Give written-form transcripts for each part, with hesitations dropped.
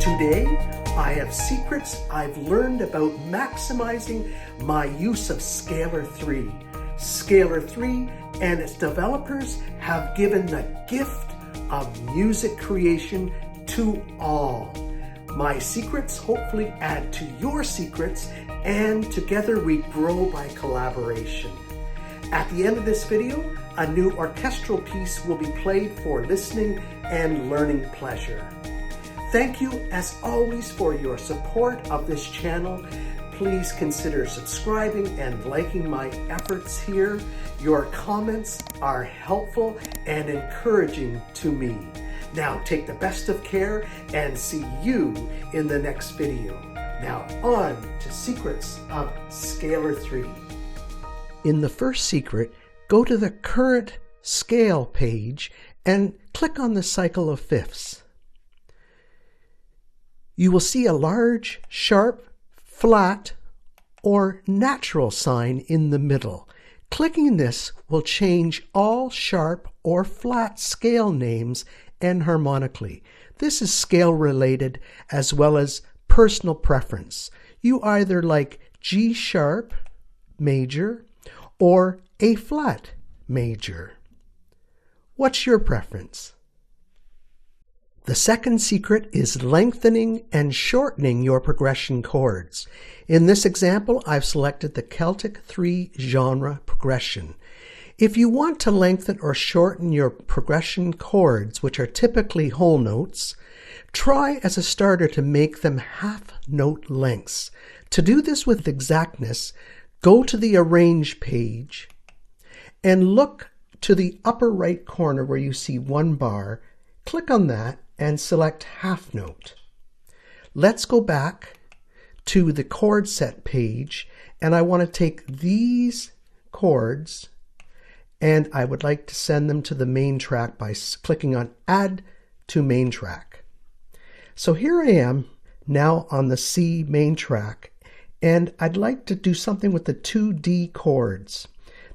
Today, I have secrets I've learned about maximizing my use of Scalar 3. Scalar 3 and its developers have given the gift of music creation to all. My secrets hopefully add to your secrets, and together we grow by collaboration. At the end of this video, a new orchestral piece will be played for listening and learning pleasure. Thank you as always for your support of this channel. Please consider subscribing and liking my efforts here. Your comments are helpful and encouraging to me. Now take the best of care and see you in the next video. Now on to Secrets of Scalar 3. In the first secret, go to the current scale page and click on the Cycle of Fifths. You will see a large, sharp, flat, or natural sign in the middle. Clicking this will change all sharp or flat scale names enharmonically. This is scale related as well as personal preference. You either like G sharp major or A flat major. What's your preference? The second secret is lengthening and shortening your progression chords. In this example, I've selected the Celtic 3 genre progression. If you want to lengthen or shorten your progression chords, which are typically whole notes, try as a starter to make them half-note lengths. To do this with exactness, go to the Arrange page and look to the upper right corner where you see one bar. Click on that and select half note. Let's go back to the Chord Set page, and I want to take these chords and I would like to send them to the main track by clicking on Add to Main Track. So here I am now on the C main track, and I'd like to do something with the 2 D chords.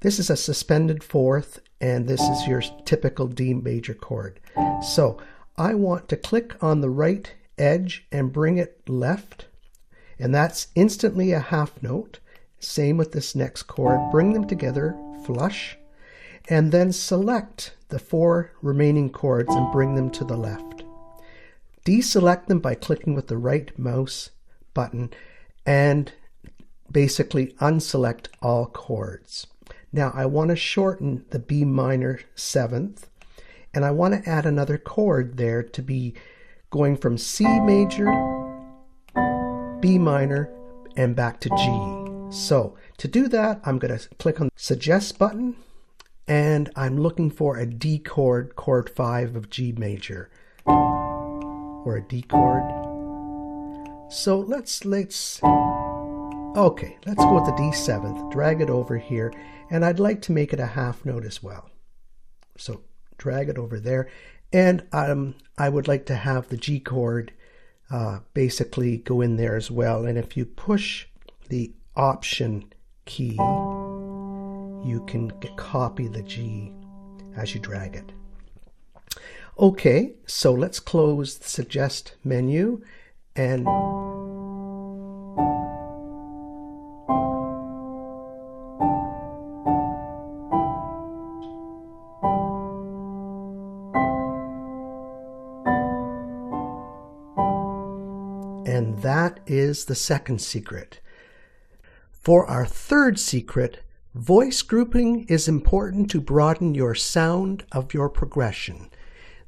This is a suspended fourth, and this is your typical D major chord. So I want to click on the right edge and bring it left, and that's instantly a half note. Same with this next chord. Bring them together, flush, and then select the 4 remaining chords and bring them to the left. Deselect them by clicking with the right mouse button and basically unselect all chords. Now I want to shorten the B minor 7th, and I want to add another chord there to be going from C major, B minor, and back to G. So to do that, I'm going to click on the Suggest button, and I'm looking for a D chord, chord 5 of G major, or a D chord. So let's go with the D7th, drag it over here, and I'd like to make it a half note as well. So drag it over there, and I would like to have the G chord basically go in there as well. And if you push the Option key, you can copy the G as you drag it. Okay, so let's close the Suggest menu and that is the second secret. For our third secret, voice grouping is important to broaden your sound of your progression.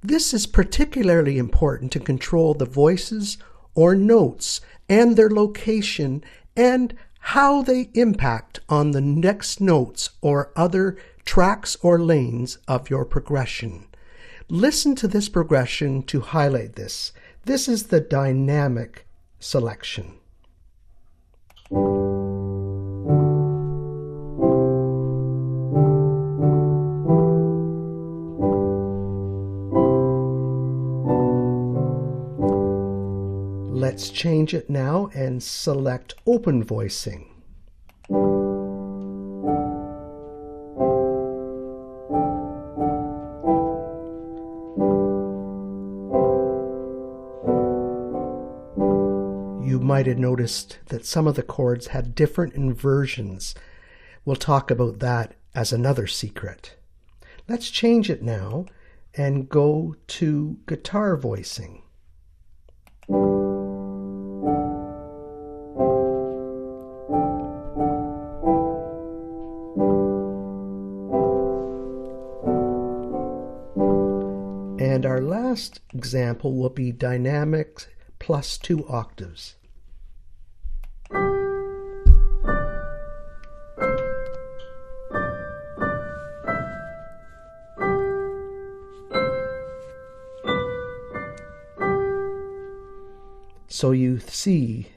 This is particularly important to control the voices or notes and their location and how they impact on the next notes or other tracks or lanes of your progression. Listen to this progression to highlight this. This is the dynamic selection. Let's change it now and select open voicing. you might have noticed that some of the chords had different inversions. We'll talk about that as another secret. Let's change it now and go to guitar voicing. And our last example will be dynamic plus 2 octaves. So you see,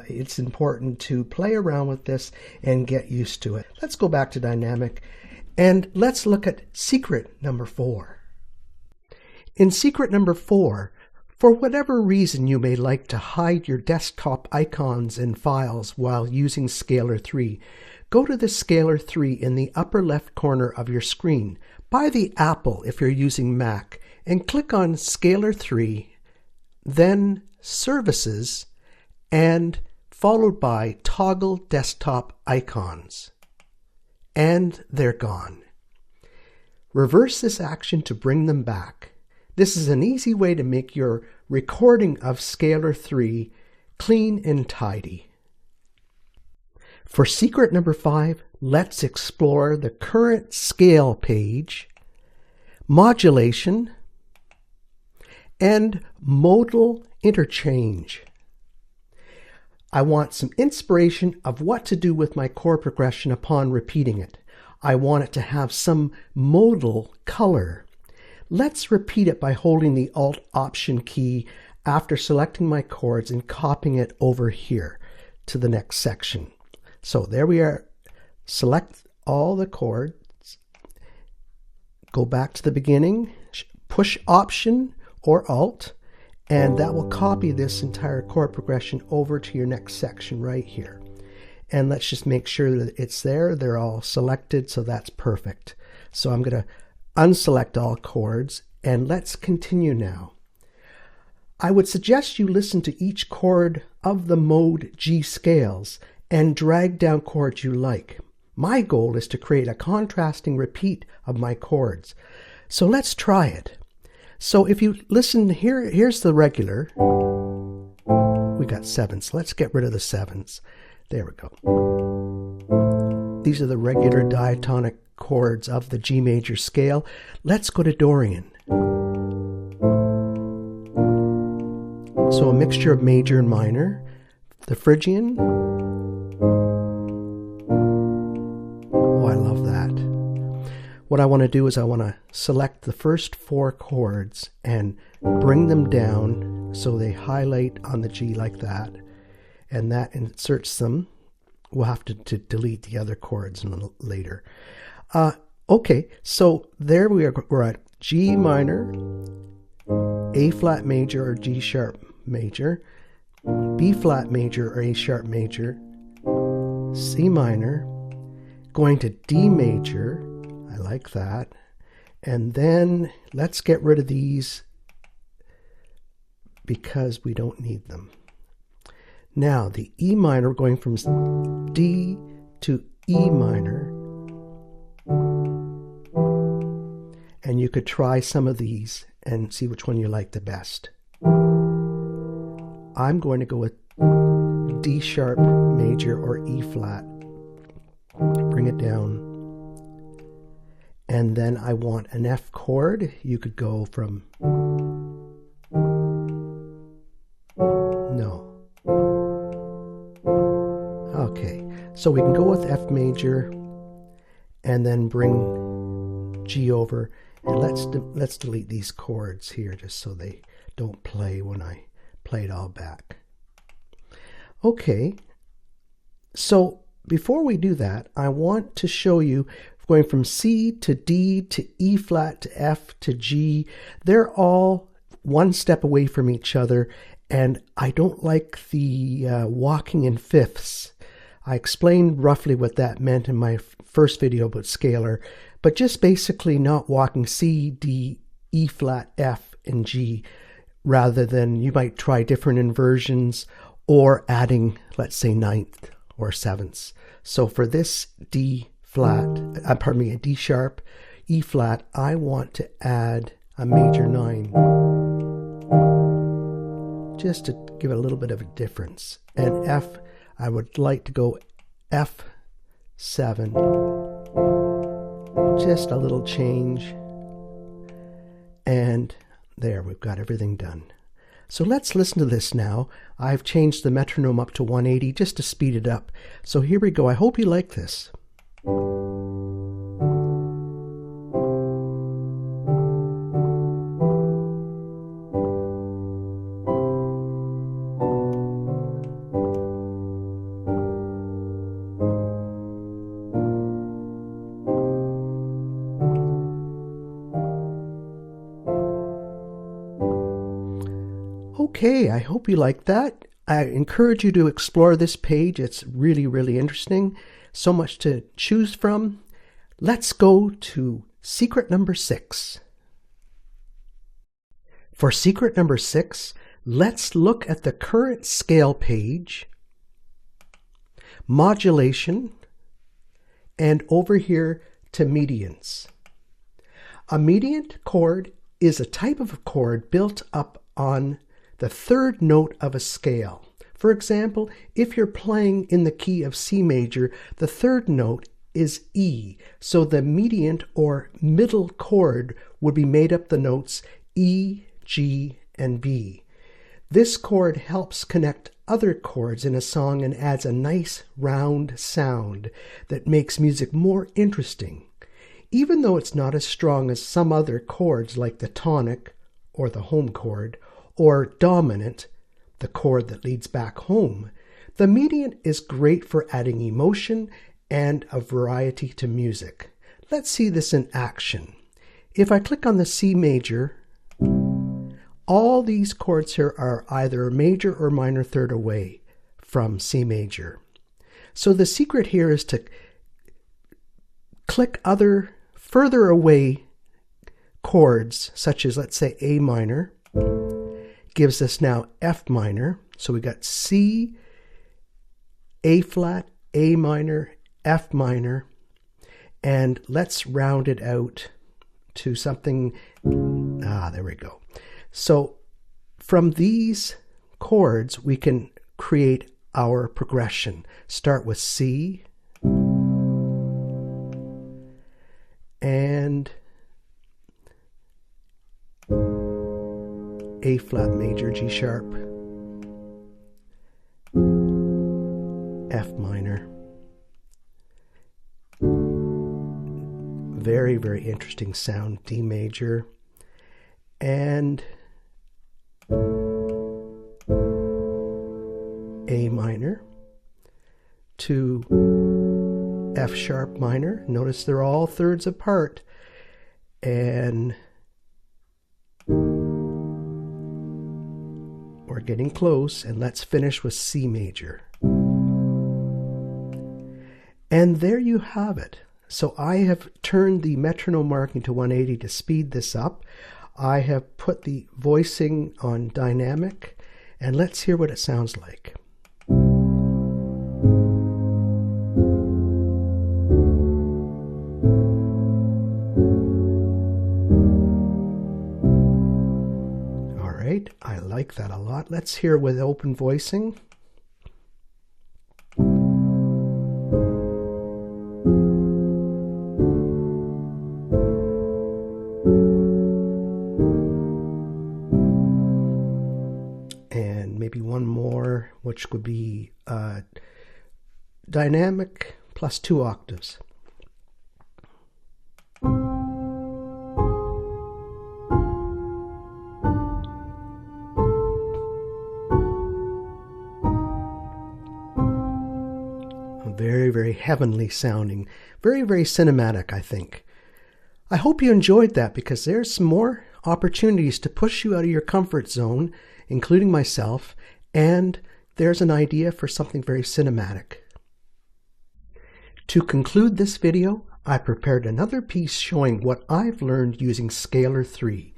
it's important to play around with this and get used to it. Let's go back to dynamic and let's look at secret number 4. In secret number 4, for whatever reason you may like to hide your desktop icons and files while using Scalar 3, go to the Scalar 3 in the upper left corner of your screen, by the Apple if you're using Mac, and click on Scalar 3, then Services, and followed by Toggle Desktop Icons. And they're gone. Reverse this action to bring them back. This is an easy way to make your recording of Scalar 3 clean and tidy. For secret number 5, let's explore the current scale page, modulation, and modal interchange. I want some inspiration of what to do with my chord progression upon repeating it. I want it to have some modal color. Let's repeat it by holding the Alt Option key after selecting my chords and copying it over here to the next section. So there we are. Select all the chords. Go back to the beginning. Push Option or Alt, and that will copy this entire chord progression over to your next section right here. And let's just make sure that it's there. They're all selected, so that's perfect. So I'm going to unselect all chords, and let's continue now. I would suggest you listen to each chord of the mode G scales and drag down chords you like. My goal is to create a contrasting repeat of my chords. So let's try it. So if you listen here, here's the regular. We got 7s. Let's get rid of the 7s. There we go. These are the regular diatonic chords of the G major scale. Let's go to Dorian. So a mixture of major and minor. The Phrygian. Oh, I love that. What I want to do is I want to select the first 4 chords and bring them down so they highlight on the G like that. And that inserts them. We'll have to delete the other chords a little later. Okay, so there we are. We're at G minor, A flat major or G sharp major, B flat major or A sharp major, C minor, going to D major. I like that. And then let's get rid of these because we don't need them. Now the E minor, going from D to E minor. And you could try some of these and see which one you like the best. I'm going to go with D sharp major or E flat. Bring it down. And then I want an F chord. You could go from no. Okay, so we can go with F major and then bring G over. And let's delete these chords here just so they don't play when I play it all back. Okay, so before we do that, I want to show you going from C to D to E flat to F to G. They're all one step away from each other, and I don't like the walking in fifths. I explained roughly what that meant in my first video about scalar, but just basically not walking C, D, E flat, F, and G, rather than you might try different inversions or adding, let's say, ninth or sevenths. So for this D flat, pardon me, a D sharp, E flat, I want to add a major 9, just to give it a little bit of a difference. And F, I would like to go F7, just a little change. And there, we've got everything done. So let's listen to this now. I've changed the metronome up to 180 just to speed it up. So here we go. I hope you like this. Okay, I hope you like that. I encourage you to explore this page. It's really, really interesting. So much to choose from. Let's go to secret number 6. For secret number 6, let's look at the current scale page, modulation, and over here to medians. A mediant chord is a type of chord built up on the third note of a scale. For example, if you're playing in the key of C major, the third note is E, so the mediant or middle chord would be made up the notes E, G, and B. This chord helps connect other chords in a song and adds a nice round sound that makes music more interesting. Even though it's not as strong as some other chords like the tonic or the home chord, or dominant, the chord that leads back home, the mediant is great for adding emotion and a variety to music. Let's see this in action. If I click on the C major, all these chords here are either a major or minor third away from C major. So the secret here is to click other further away chords, such as, let's say, A minor, gives us now F minor. So we got C, A flat, A minor, F minor, and let's round it out to something, there we go. So from these chords, we can create our progression. Start with C, and A flat major, G sharp, F minor. Very, very interesting sound, D major, and A minor to F sharp minor. Notice they're all thirds apart, and we're getting close, and let's finish with C major. And there you have it. So I have turned the metronome marking to 180 to speed this up. I have put the voicing on dynamic, and let's hear what it sounds like. I like that a lot. Let's hear it with open voicing. And maybe one more, which would be dynamic plus 2 octaves. Very, very heavenly sounding. Very, very cinematic, I think. I hope you enjoyed that, because there's some more opportunities to push you out of your comfort zone, including myself, and there's an idea for something very cinematic. To conclude this video, I prepared another piece showing what I've learned using Scalar 3.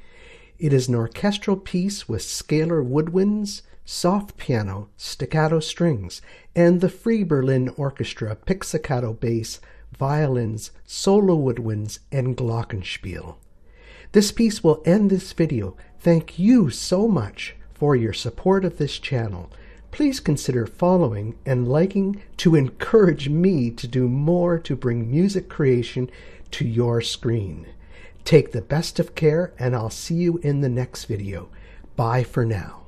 It is an orchestral piece with scalar woodwinds, soft piano, staccato strings, and the Free Berlin Orchestra pizzicato bass, violins, solo woodwinds, and glockenspiel. This piece will end this video. Thank you so much for your support of this channel. Please consider following and liking to encourage me to do more to bring music creation to your screen. Take the best of care, and I'll see you in the next video. Bye for now.